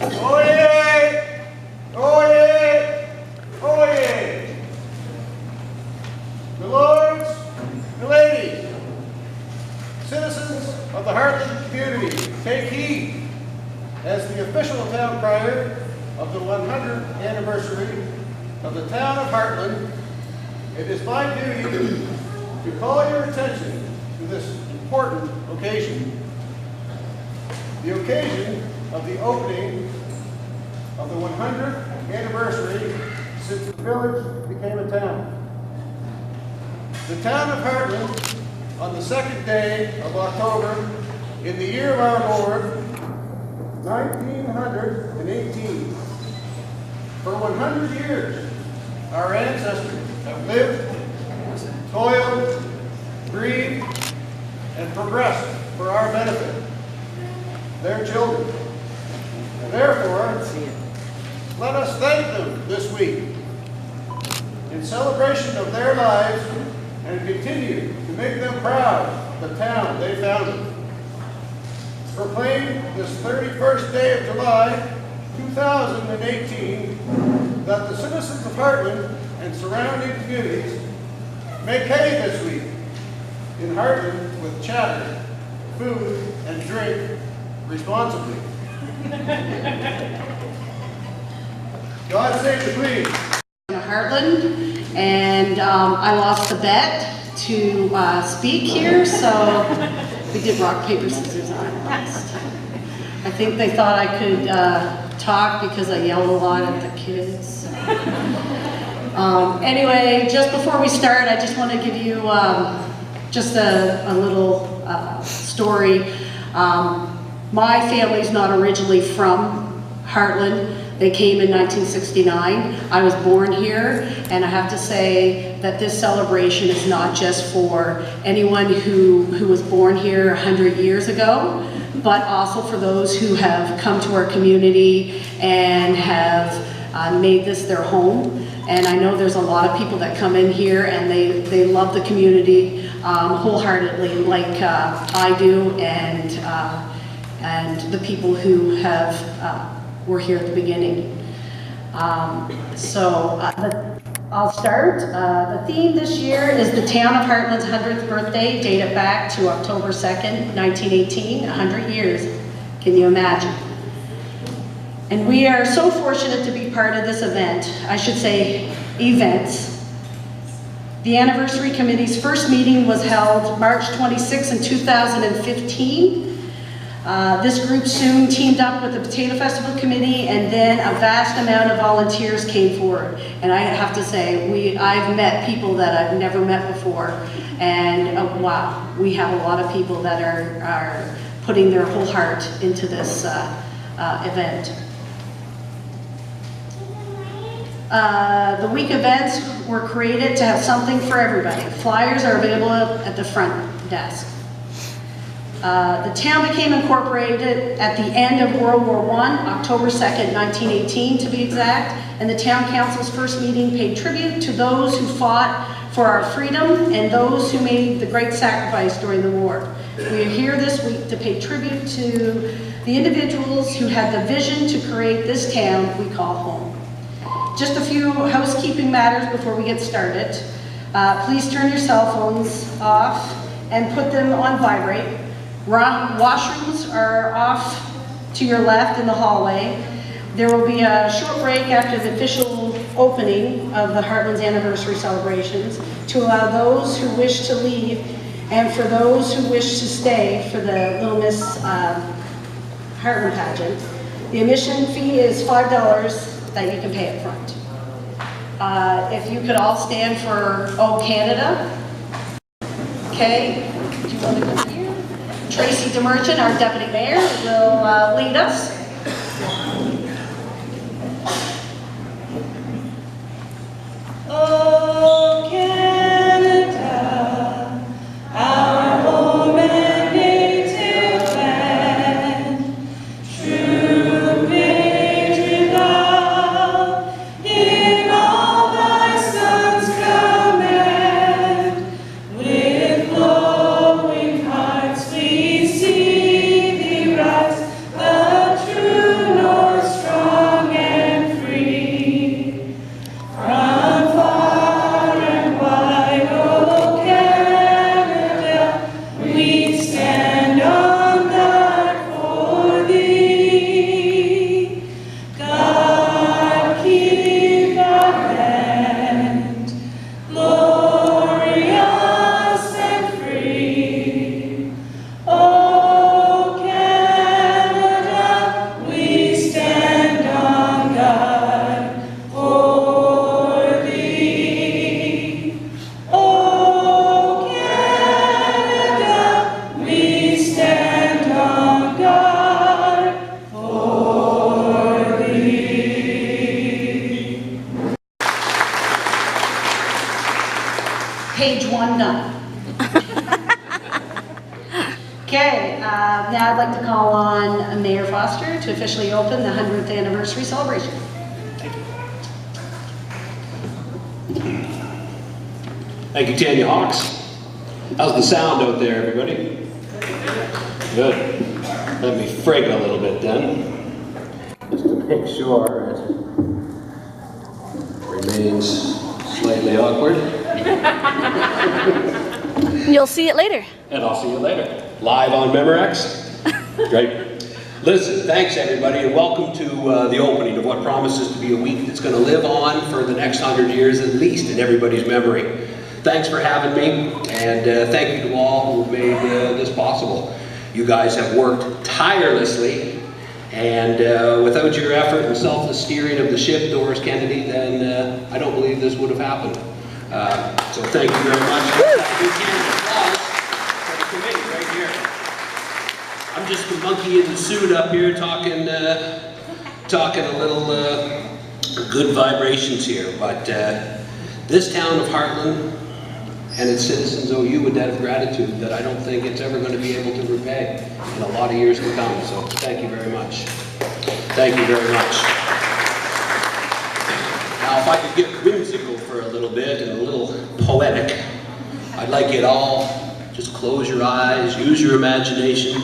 Oyez! Oyez! Oyez! The lords, the ladies, citizens of the Hartland community, take heed. As the official town crier of the 100th anniversary of the town of Hartland, it is my duty to call your attention to this important occasion. The occasion of the opening of the 100th anniversary since the village became a town. The town of Hartland, on the second day of October, in the year of our Lord, 1918. For 100 years, our ancestors have lived, toiled, breathed, and progressed for our benefit, their children. And therefore, let us thank them this week in celebration of their lives and continue to make them proud of the town they founded. Proclaim this 31st day of July, 2018, that the citizens of Hartland and surrounding communities make hay this week in Hartland with chatter, food, and drink responsibly. God save the Queen. Hartland, and I lost the bet to speak here, so we did rock, paper, scissors, and I lost. I think they thought I could talk because I yelled a lot at the kids. Anyway, just before we start, I just want to give you just a little story. My family's not originally from Hartland. They came in 1969. I was born here, and I have to say that this celebration is not just for anyone who was born here 100 years ago, but also for those who have come to our community and have made this their home. And I know there's a lot of people that come in here and they love the community wholeheartedly, like I do, and the people who have were here at the beginning. I'll start. The theme this year is the town of Hartland's 100th birthday, dated back to October 2nd, 1918, 100 years. Can you imagine? And we are so fortunate to be part of this event, I should say events. The anniversary committee's first meeting was held March 26 in 2015. This group soon teamed up with the Potato Festival Committee, and then a vast amount of volunteers came forward. And I have to say, I've met people that I've never met before, and wow, we have a lot of people that are putting their whole heart into this event. The week events were created to have something for everybody. Flyers are available at the front desk. The town became incorporated at the end of World War I, October 2nd, 1918 to be exact, and the town council's first meeting paid tribute to those who fought for our freedom and those who made the great sacrifice during the war. We are here this week to pay tribute to the individuals who had the vision to create this town we call home. Just a few housekeeping matters before we get started. Please turn your cell phones off and put them on vibrate. Washrooms are off to your left in the hallway. There will be a short break after the official opening of the Hartland's anniversary celebrations to allow those who wish to leave and for those who wish to stay for the Little Miss Hartland pageant. The admission fee is $5 that you can pay up front. If you could all stand for Oh Canada. Okay, do you want to go here? Tracy DeMerchant, our Deputy Mayor, will lead us. Oh, Canada, our home and native land, true patriot love, in all thy sons command, with glowing hearts we see thee rise, the I'm done. Okay, now I'd like to call on Mayor Foster to officially open the 100th anniversary celebration. Thank you, Tanya Hawks. How's the sound out there, everybody? Good. Let me frig a little bit then, just to make sure it remains slightly awkward. You'll see it later. And I'll see you later. Live on Memorex. Great. Listen, thanks everybody, and welcome to the opening of what promises to be a week that's going to live on for the next 100 years at least in everybody's memory. Thanks for having me, and thank you to all who've made this possible. You guys have worked tirelessly, and without your effort and selfless steering of the ship, Doris Kennedy, then I don't believe this would have happened. So thank you very much. Right here. I'm just the monkey in the suit up here talking a little good vibrations here, but this town of Hartland and its citizens owe you a debt of gratitude that I don't think it's ever going to be able to repay in a lot of years to come, so thank you very much. Thank you very much. Now if I could get whimsical for a little bit and a little poetic, I'd like it all. Just close your eyes, use your imagination,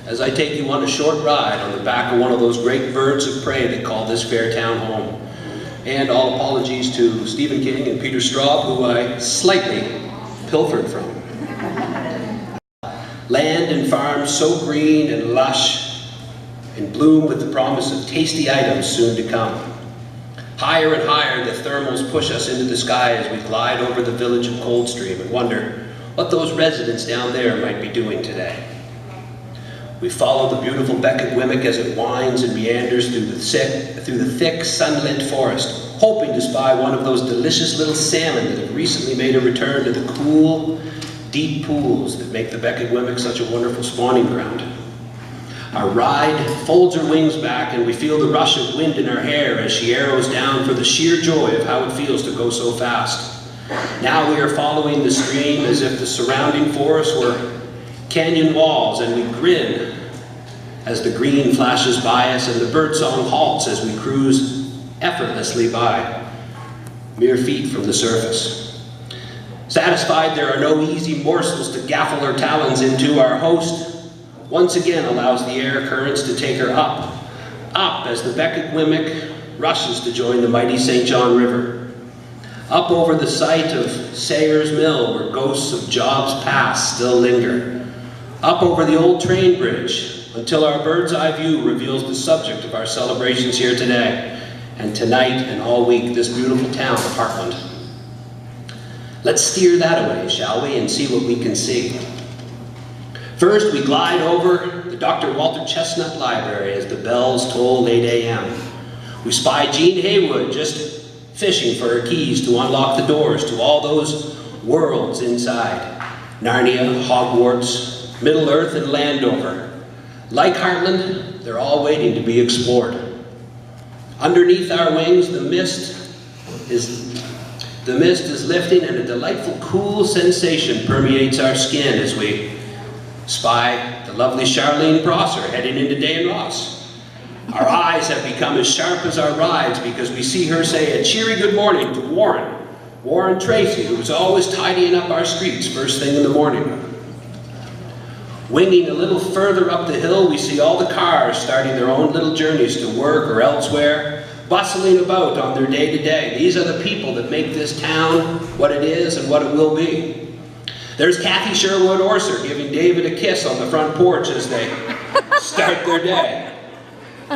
as I take you on a short ride on the back of one of those great birds of prey that call this fair town home. And all apologies to Stephen King and Peter Straub, who I slightly pilfered from. Land and farms so green and lush, and bloom with the promise of tasty items soon to come. Higher and higher the thermals push us into the sky as we glide over the village of Coldstream and wonder what those residents down there might be doing today. We follow the beautiful Becket Wimmick as it winds and meanders through the thick, sunlit forest, hoping to spy one of those delicious little salmon that have recently made a return to the cool, deep pools that make the Becket Wimmick such a wonderful spawning ground. Our ride folds her wings back and we feel the rush of wind in our hair as she arrows down for the sheer joy of how it feels to go so fast. Now we are following the stream as if the surrounding forest were canyon walls, and we grin as the green flashes by us and the birdsong halts as we cruise effortlessly by, mere feet from the surface. Satisfied there are no easy morsels to gaffle her talons into, our host once again allows the air currents to take her up as the Becket Wimmick rushes to join the mighty St. John River. Up over the site of Sayers Mill, where ghosts of jobs past still linger. Up over the old train bridge, until our bird's eye view reveals the subject of our celebrations here today, and tonight and all week, this beautiful town of Hartland. Let's steer that away, shall we, and see what we can see. First, we glide over the Dr. Walter Chestnut Library as the bells toll 8 a.m. We spy Jean Haywood just fishing for her keys to unlock the doors to all those worlds inside. Narnia, Hogwarts, Middle-earth, and Landover. Like Hartland, they're all waiting to be explored. Underneath our wings, the mist is lifting and a delightful cool sensation permeates our skin as we spy the lovely Charlene Prosser heading into Dan Ross. Our eyes have become as sharp as our rides because we see her say a cheery good morning to Warren Tracy, who's always tidying up our streets first thing in the morning. Winging a little further up the hill, we see all the cars starting their own little journeys to work or elsewhere, bustling about on their day-to-day. These are the people that make this town what it is and what it will be. There's Kathy Sherwood Orser giving David a kiss on the front porch as they start their day.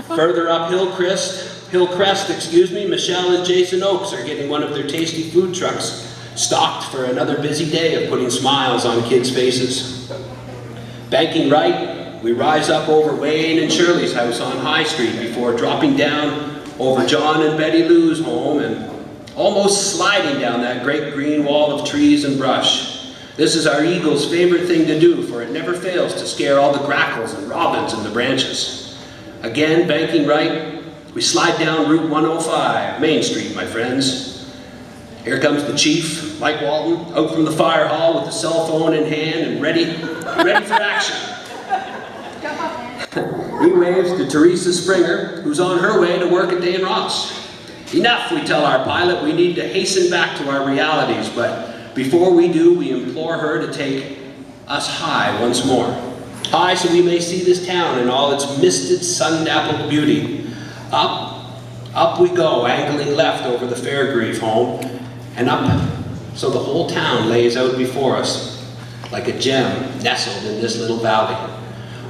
Further up Hillcrest, Michelle and Jason Oakes are getting one of their tasty food trucks stocked for another busy day of putting smiles on kids' faces. Banking right, we rise up over Wayne and Shirley's house on High Street before dropping down over John and Betty Lou's home and almost sliding down that great green wall of trees and brush. This is our eagle's favorite thing to do, for it never fails to scare all the grackles and robins in the branches. Again, banking right, we slide down Route 105, Main Street, my friends. Here comes the chief, Mike Walton, out from the fire hall with the cell phone in hand and ready for action. He waves to Teresa Springer, who's on her way to work at Dane Ross. Enough, we tell our pilot, we need to hasten back to our realities, but before we do, we implore her to take us high once more. High so we may see this town in all its misted, sun-dappled beauty. Up we go, angling left over the Fairgrieve home, and up so the whole town lays out before us like a gem nestled in this little valley.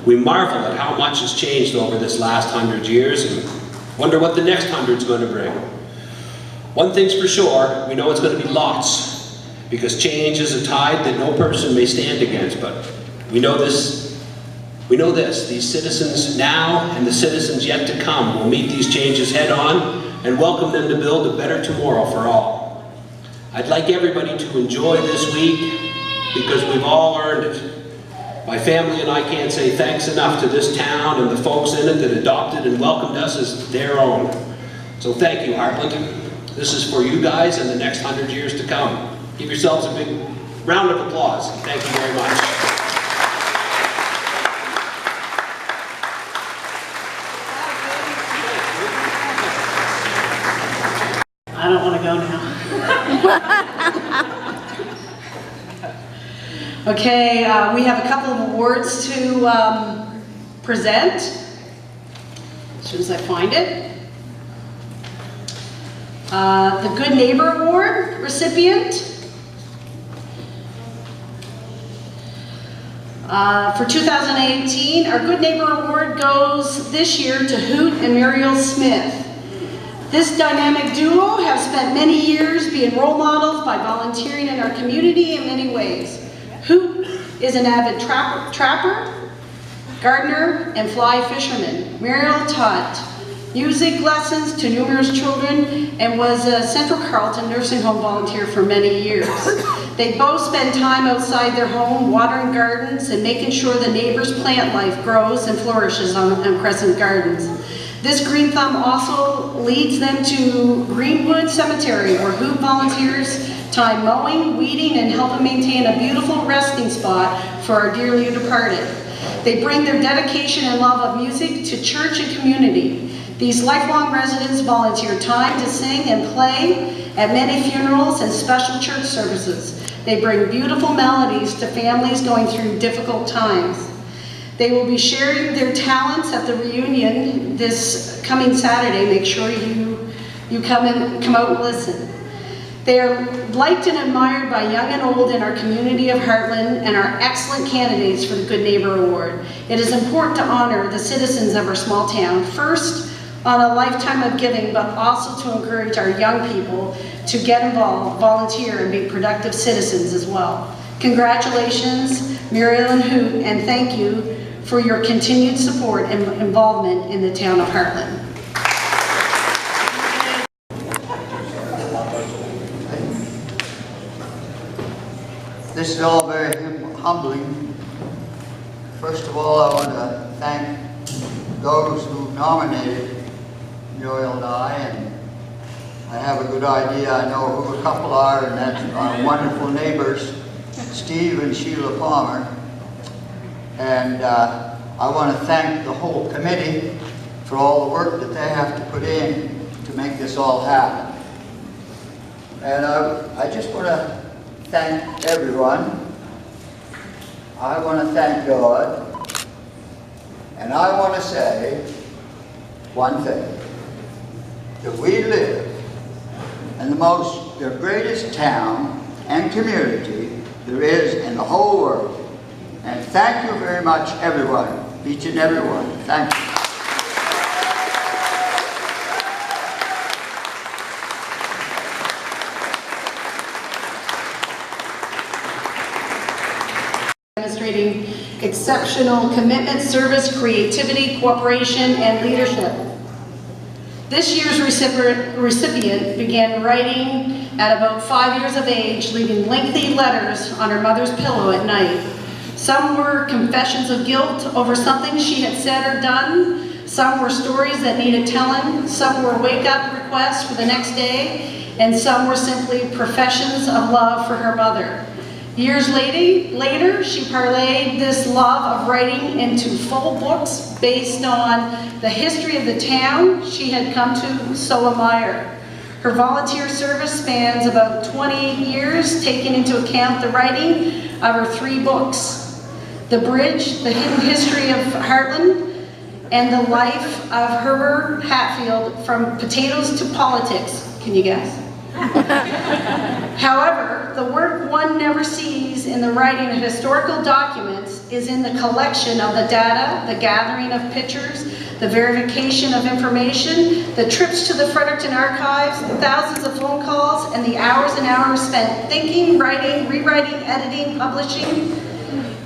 We marvel at how much has changed over this last 100 years and wonder what the next 100's going to bring. One thing's for sure, we know it's going to be lots, because change is a tide that no person may stand against, but we know this, these citizens now and the citizens yet to come will meet these changes head on and welcome them to build a better tomorrow for all. I'd like everybody to enjoy this week because we've all earned it. My family and I can't say thanks enough to this town and the folks in it that adopted and welcomed us as their own. So thank you, Hartland. This is for you guys and the next 100 years to come. Give yourselves a big round of applause. Thank you very much. I don't want to go now. Okay, we have a couple of awards to present. As soon as I find it. The Good Neighbor Award recipient for 2018, our Good Neighbor Award goes this year to Hoot and Muriel Smith. This dynamic duo have spent many years being role models by volunteering in our community in many ways. Hoot is an avid trapper, gardener, and fly fisherman. Muriel taught music lessons to numerous children and was a Central Carleton nursing home volunteer for many years. They both spend time outside their home watering gardens and making sure the neighbors' plant life grows and flourishes on Crescent Gardens. This Green Thumb also leads them to Greenwood Cemetery, where Hoot volunteers time mowing, weeding, and helping maintain a beautiful resting spot for our dearly departed. They bring their dedication and love of music to church and community. These lifelong residents volunteer time to sing and play at many funerals and special church services. They bring beautiful melodies to families going through difficult times. They will be sharing their talents at the reunion this coming Saturday. Make sure you come out and listen. They are liked and admired by young and old in our community of Hartland and are excellent candidates for the Good Neighbor Award. It is important to honor the citizens of our small town, first on a lifetime of giving, but also to encourage our young people to get involved, volunteer, and be productive citizens as well. Congratulations, Muriel and Hoot, and thank you for your continued support and involvement in the town of Hartland. This is all very humbling. First of all, I want to thank those who nominated Muriel and I have a good idea. I know who a couple are, and that's our wonderful neighbors, Steve and Sheila Palmer. And I want to thank the whole committee for all the work that they have to put in to make this all happen. And I just want to thank everyone. I want to thank God. And I want to say one thing, that we live in the greatest town and community there is in the whole world. And thank you very much, everyone, each and every one. Thank you. Demonstrating exceptional commitment, service, creativity, cooperation, and leadership. This year's recipient began writing at about 5 years of age, leaving lengthy letters on her mother's pillow at night. Some were confessions of guilt over something she had said or done. Some were stories that needed telling. Some were wake-up requests for the next day. and some were simply professions of love for her mother. Years later, she parlayed this love of writing into full books based on the history of the town she had come to so admire. Her volunteer service spans about 28 years, taking into account the writing of her 3 books: The Bridge, The Hidden History of Hartland, and The Life of Herbert Hatfield, From Potatoes to Politics. Can you guess? However, the work one never sees in the writing of historical documents is in the collection of the data, the gathering of pictures, the verification of information, the trips to the Fredericton archives, the thousands of phone calls, and the hours and hours spent thinking, writing, rewriting, editing, publishing.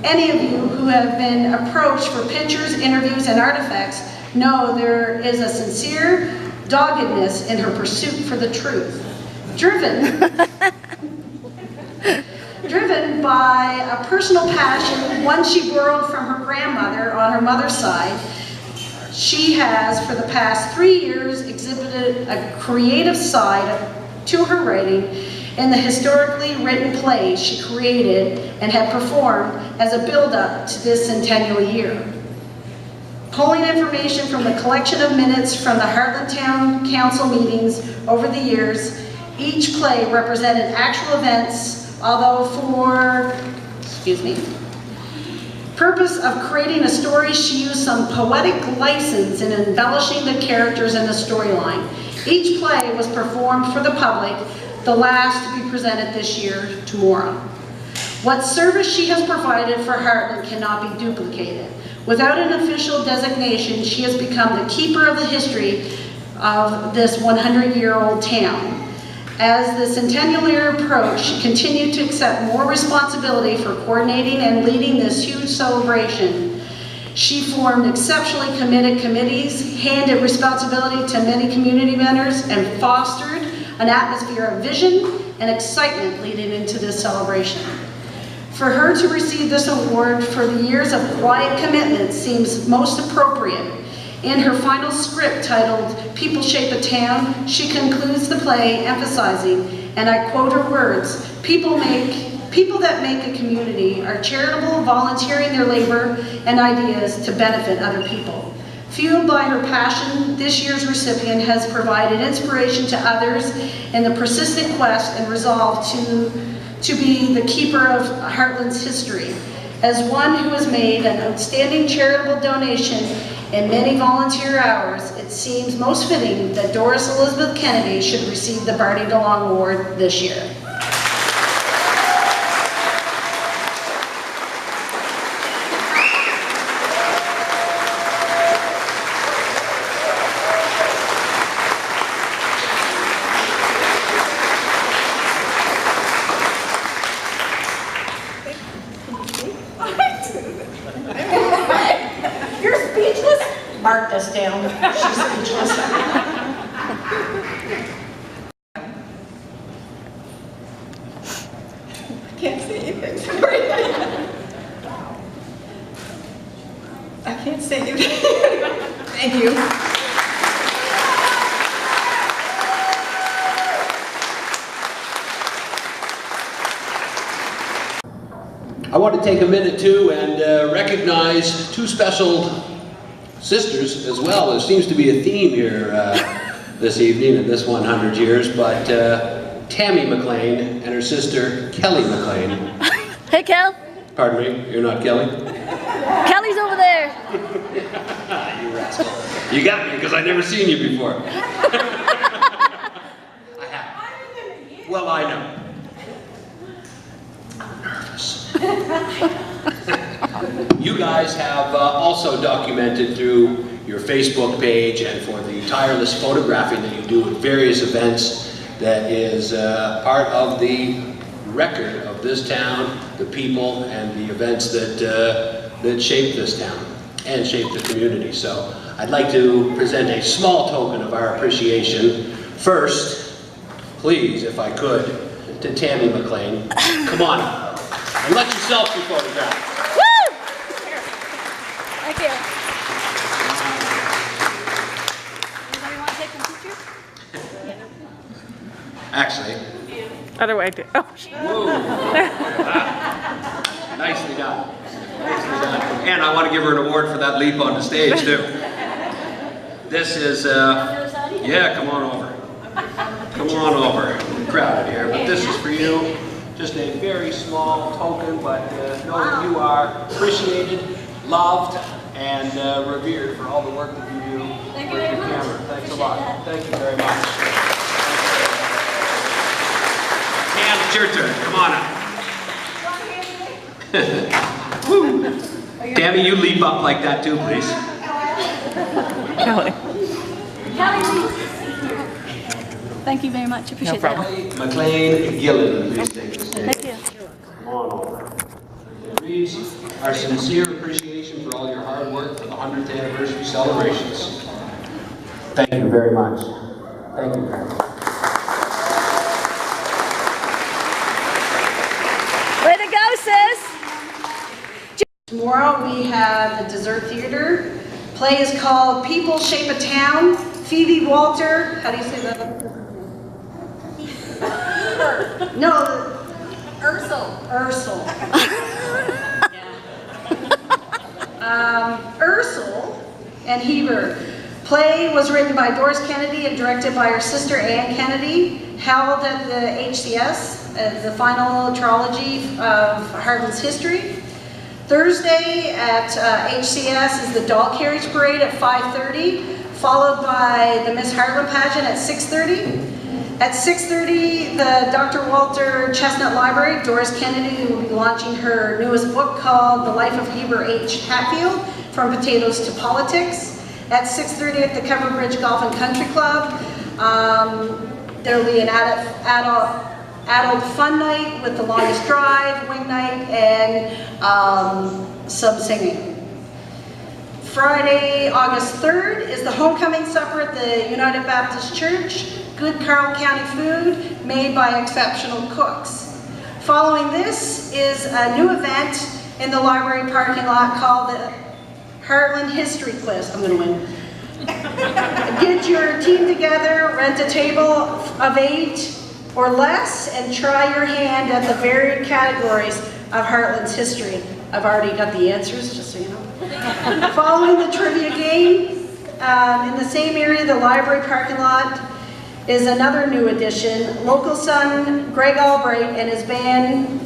Any of you who have been approached for pictures, interviews, and artifacts know there is a sincere doggedness in her pursuit for the truth. Driven by a personal passion, one she borrowed from her grandmother on her mother's side, she has, for the past 3 years, exhibited a creative side to her writing in the historically written plays she created and had performed as a build-up to this centennial year. Pulling information from the collection of minutes from the Hartland Town Council meetings over the years, each play represented actual events, although for, purpose of creating a story, she used some poetic license in embellishing the characters and the storyline. Each play was performed for the public, the last to be presented this year, tomorrow. What service she has provided for Hartland cannot be duplicated. Without an official designation, she has become the keeper of the history of this 100-year-old town. As the centennial year approached, she continued to accept more responsibility for coordinating and leading this huge celebration. She formed exceptionally committed committees, handed responsibility to many community members, and fostered an atmosphere of vision and excitement leading into this celebration. For her to receive this award for the years of quiet commitment seems most appropriate. In her final script titled People Shape a Town, she concludes the play emphasizing, and I quote her words, people that make a community are charitable, volunteering their labor and ideas to benefit other people. Fueled by her passion, this year's recipient has provided inspiration to others in the persistent quest and resolve to be the keeper of Hartland's history. As one who has made an outstanding charitable donation in many volunteer hours, it seems most fitting that Doris Elizabeth Kennedy should receive the Barney DeLong Award this year. You're speechless? Mark this down. She's speechless. Can't say anything, sorry. I can't say anything. Thank you. I want to take a minute too and recognize 2 special sisters as well. There seems to be a theme here this evening in this 100 years, but Tammy McLean and her sister Kelly McLean. Hey, Kel. Pardon me, you're not Kelly? Kelly's over there. You rascal. You got me because I've never seen you before. I have. Well, I know. I'm nervous. You guys have also documented through your Facebook page and for the tireless photographing that you do at various events that is part of the record of this town, the people, and the events that shape this town and shape the community. So I'd like to present a small token of our appreciation. First, please, if I could, to Tammy McLean. Come on up and let yourself be photographed. Woo! Thank you. Anybody want to take some pictures? Actually. Other way too. Oh. Whoa. Nicely done. Nicely done. And I want to give her an award for that leap on the stage too. This is, yeah, come on over. Come on over. Crowded here, but this is for you. Just a very small token, but know that you are appreciated, loved, and revered for all the work that you do with your camera. Thanks a lot. Thank you very much. And it's your turn. Come on up. Woo. Tammy, you leap up like that too, please. Kelly. Thank you very much. Appreciate No problem. that. McLean Gillen, please take the stage. Thank you. Come on over. It reads, our sincere appreciation for all your hard work for the 100th anniversary celebrations. Thank you very much. Thank you very much. Way to go, sis. Tomorrow we have the dessert theater. Play is called People Shape a Town. Phoebe Walter, how do you say that? No. Ursel. Yeah. Ursel and Heber. Play was written by Doris Kennedy and directed by her sister Anne Kennedy. Held at the HCS as the final trilogy of Hartland's history. Thursday at HCS is the Doll Carriage Parade at 5:30, followed by the Miss Hartland pageant at 6:30. At 6:30, the Dr. Walter Chestnut Library, Doris Kennedy will be launching her newest book called The Life of Heber H. Hatfield, From Potatoes to Politics. At 6:30 at the Covered Bridge Golf and Country Club, there will be an adult fun night with the longest drive, wing night, and some singing. Friday, August 3rd is the homecoming supper at the United Baptist Church. Good Carroll County food made by exceptional cooks. Following this is a new event in the library parking lot called the Hartland History Quiz. I'm going to win. Get your team together, rent a table of 8 or less, and try your hand at the varied categories of Hartland's history. I've already got the answers, just so you know. Following the trivia game, in the same area, the library parking lot, is another new addition. Local son Greg Albright and his band,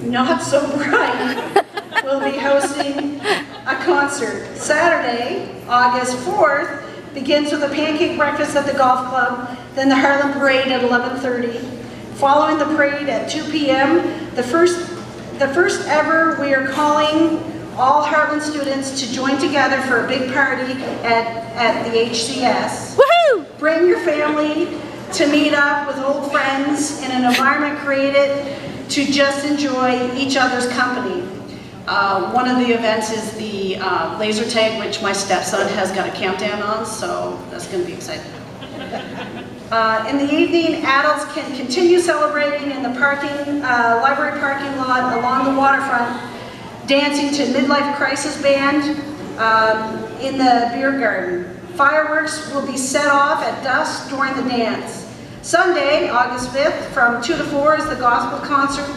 Not So Bright, will be hosting a concert. Saturday, August 4th, begins with a pancake breakfast at the golf club, then the Hartland Parade at 11:30. Following the parade at 2 p.m., the first ever, we are calling all Hartland students to join together for a big party at the HCS. Woohoo! Bring your family to meet up with old friends in an environment created to just enjoy each other's company. One of the events is the laser tag, which my stepson has got a countdown on, so that's going to be exciting. In the evening, adults can continue celebrating in the library parking lot along the waterfront, dancing to Midlife Crisis Band in the beer garden. Fireworks will be set off at dusk during the dance. Sunday, August 5th, from 2 to 4 is the gospel concert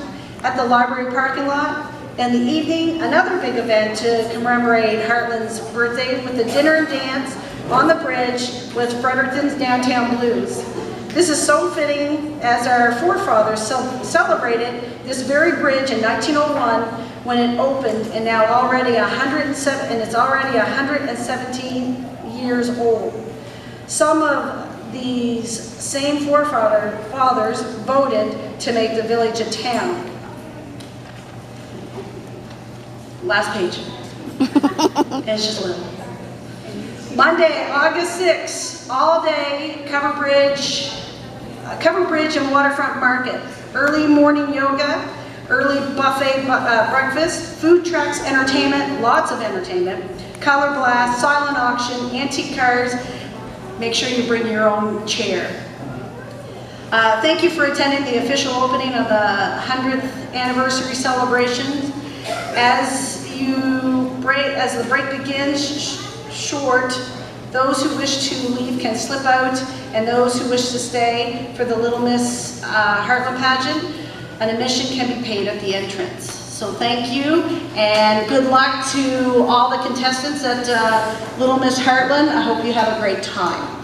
at the library parking lot. In the evening, another big event to commemorate Hartland's birthday with a dinner and dance on the bridge with Fredericton's Downtown Blues. This is so fitting as our forefathers celebrated this very bridge in 1901 when it opened, and now already 117 years old. Some of these same forefathers voted to make the village a town. Last page. It's just a little. Monday, August 6th, all day, Covered Bridge and Waterfront Market. Early morning yoga, early buffet breakfast, food trucks, entertainment, lots of entertainment, color blast, silent auction, antique cars. Make sure you bring your own chair. Thank you for attending the official opening of the 100th anniversary celebrations. As the break begins short, those who wish to leave can can slip out, and those who wish to stay for the Little Miss Hartland pageant, an admission can be paid at the entrance. So thank you, and good luck to all the contestants at Little Miss Hartland. I hope you have a great time.